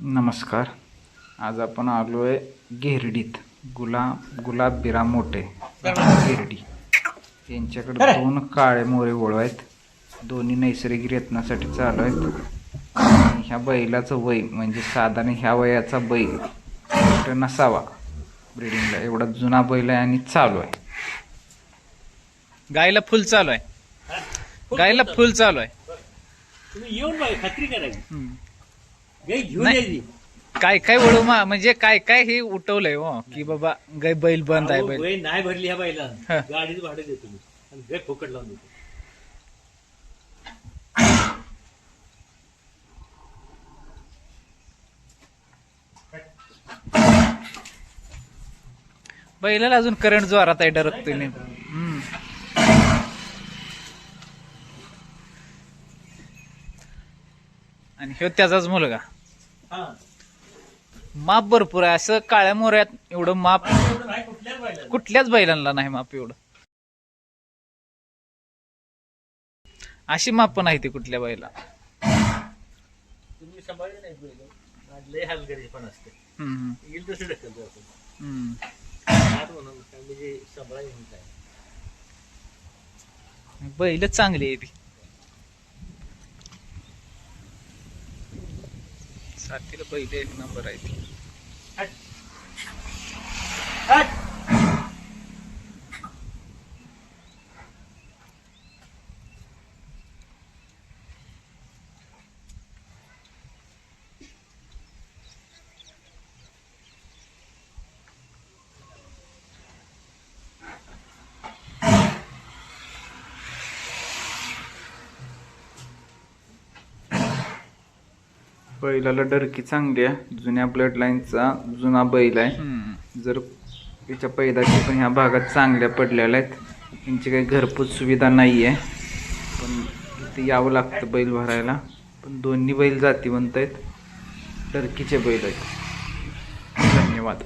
नमस्कार. आज आपण आलो आहे गिरडीत. गुलाब मोठे गिरडी यांच्याकडे 2 काळे मोरे वळू आहेत. दोन्ही नैसर्गिक रेतनासाठी चालू आहेत. आणि ह्या बैलाचं वय म्हणजे साधारण ह्या वयाचा बैल नसावा ब्रिडिंगला, एवढा जुना बैल आहे आणि चालू आहे. गायला फुल चालू आहे. गायला फुल चालू आहे. तुम्ही येऊन बघा, खात्री करायची. गाय घेऊन यायची. काय काय वळू म्हणजे काय काय हे उठवलंय हो की बाबा गाय बैल बंद आहे. बैल गाय नाही भरली ह्या बाईला हा. गाडीच भाडं देतो मी आणि गाय फुकट लावून देतो. बैलाला अजून करंट जोरात आहे, डरकतोय नाही. आणि ह्यो त्याचाच मुलगा. हा. माप भरपूर आहे. असं काळ्या मोऱ्यात एवढं माप एवढं नाही कुठल्याच बाईला. कुठल्याच बैलांना नाही माप एवढं. अशी माप पण आहे ती कुठल्या बैला. तुम्ही सांभाळले नाही बैल. आज लय हलगर्जी पण असते. येईल तसं ढकलतो आपण. आज म्हणून काय म्हणजे सांभाळायला नाही काय. बैल चांगली आहे ती. साथीला बैल 1 नंबर आहे ती. हट. हट. बैलाला डरकी चांगली आहे. जुन्या ब्लड लाईनचा जुना बैल आहे. जर त्याच्या पैदाशी पण ह्या भागात चांगल्या पडलेल्या आहेत. त्यांची काही घरपोच सुविधा नाही आहे, पण इथे यावं लागतं बैल भरायला. पण दोन्ही बैल जातीवंत आहेत, डरकीचे बैल आहेत. धन्यवाद.